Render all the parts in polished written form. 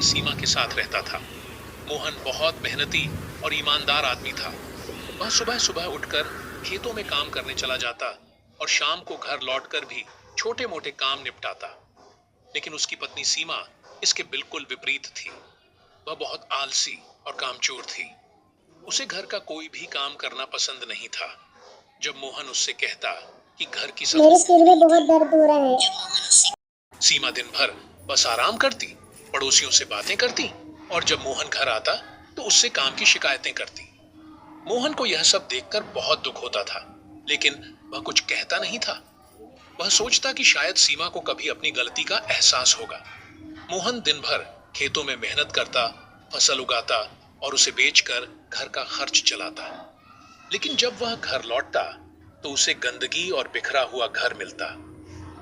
सीमा के साथ रहता था। मोहन बहुत मेहनती और ईमानदार आदमी था। वह सुबह सुबह उठकर खेतों में काम करने चला जाता और शाम को घर लौटकर भी छोटे मोटे काम निपटाता। लेकिन उसकी पत्नी सीमा इसके बिल्कुल विपरीत थी। वह बहुत आलसी और कामचोर थी। उसे घर का कोई भी काम करना पसंद नहीं था। जब मोहन उससे कहता कि घर की मेरे सफाई, सिर में बहुत दर्द हो रहा है। सीमा दिन भर बस आराम करती, पड़ोसियों से बातें करती और जब मोहन घर आता तो उससे काम की शिकायतें करती। मोहन को यह सब देखकर बहुत दुख होता था, लेकिन वह कुछ कहता नहीं था। वह सोचता कि शायद सीमा को कभी अपनी गलती का एहसास होगा। मोहन दिन भर खेतों में मेहनत करता, फसल उगाता और उसे बेचकर घर का खर्च चलाता। लेकिन जब वह घर लौटता तो उसे गंदगी और बिखरा हुआ घर मिलता।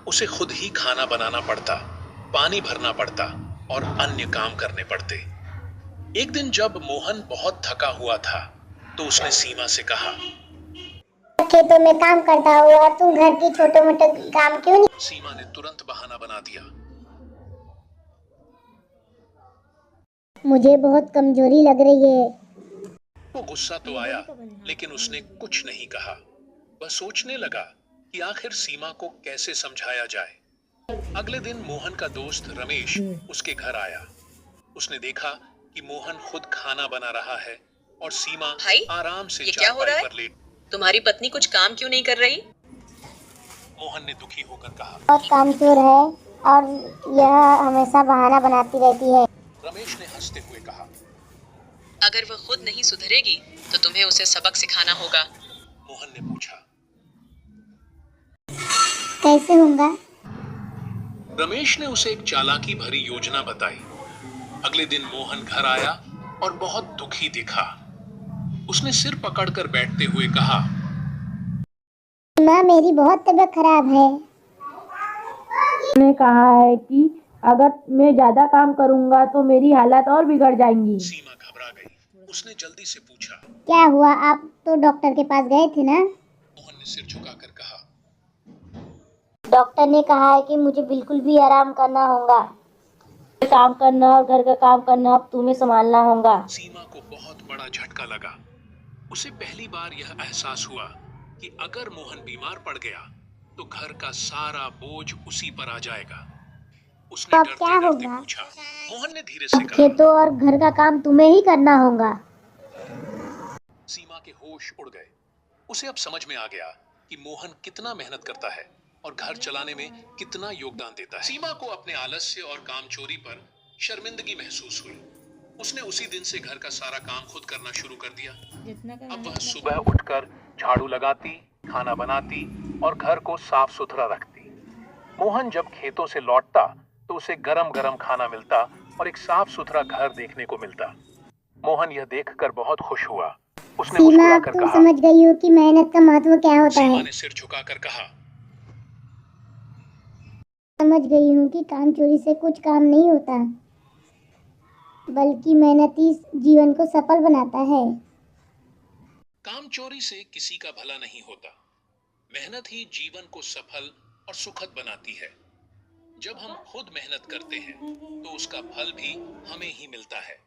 उसे खुद ही खाना बनाना पड़ता, पानी भरना पड़ता और अन्य काम करने पड़ते। एक दिन जब मोहन बहुत थका हुआ था तो उसने सीमा से कहा। खेतों में काम करता हूँ और तुम घर की छोटे मोटे काम क्यों नहीं। सीमा ने तुरंत बहाना बना दिया। मुझे बहुत कमजोरी लग रही है। वो गुस्सा तो आया, लेकिन उसने कुछ नहीं कहा। वह सोचने लगा कि आखिर सीमा को कैसे समझाया जाए। अगले दिन मोहन का दोस्त रमेश उसके घर आया। उसने देखा कि मोहन खुद खाना बना रहा है और सीमा भाई, आराम से ये क्या हो रहा चारपाई है? पर लेट। तुम्हारी पत्नी कुछ काम क्यों नहीं कर रही? मोहन ने दुखी होकर कहा। बहुत कामचोर है और यह हमेशा बहाना बनाती रहती है। रमेश ने हंसते हुए कहा। अगर वह खुद नहीं सुधरेगी तो तुम्हें उसे सबक सिखाना होगा। मोहन ने पूछा। कैसे होगा? रमेश ने उसे एक चालाकी भरी योजना बताई। अगले दिन मोहन घर आया और बहुत दुखी दिखा। उसने सिर पकड़कर बैठते हुए कहा। माँ, मेरी बहुत तबीयत खराब है। ने कहा है कि अगर मैं ज्यादा काम करूंगा तो मेरी हालत और बिगड़ जाएंगी। सीमा घबरा गई। उसने जल्दी से पूछा। क्या हुआ? आप तो डॉक्टर के पास गए थे ना? मोहन ने सिर झुकाकर कहा। डॉक्टर ने कहा है कि मुझे बिल्कुल भी आराम करना होगा। काम करना और घर का काम करना अब तुम्हें संभालना होगा। सीमा को बहुत बड़ा झटका लगा। उसे पहली बार यह एहसास हुआ कि अगर मोहन बीमार पड़ गया तो घर का सारा बोझ उसी पर आ जाएगा। उसने अब डरते क्या डरते होगा? पूछा। मोहन ने धीरे से अब कहा। खेतों और घर का काम तुम्हें ही करना होगा। सीमा के होश उड़ गए। उसे अब समझ में आ गया कि मोहन कितना मेहनत करता है और घर चलाने में कितना योगदान देता है। सीमा को अपने आलस्य और कामचोरी पर शर्मिंदगी महसूस हुई। उसने उसी दिन से घर का सारा काम खुद करना शुरू कर दिया। अब वह सुबह उठकर झाड़ू लगाती, खाना बनाती और घर को साफ सुथरा रखती। मोहन जब खेतों से लौटता तो उसे गरम गरम खाना मिलता और एक साफ सुथरा घर देखने को मिलता। मोहन यह देखकर बहुत खुश हुआ। उसने सीमा, अब मुस्कुराकर तुम कहा। समझ गई हो कि मेहनत का महत्व क्या होता सीमा है। ने सिर झुकाकर कहा। समझ गई हूँ कि काम चोरी से कुछ काम नहीं होता, बल्कि मेहनत ही जीवन को सफल बनाता है। काम चोरी से किसी का भला नहीं होता। मेहनत ही जीवन को सफल और सुखद बनाती है। जब हम खुद मेहनत करते हैं तो उसका फल भी हमें ही मिलता है।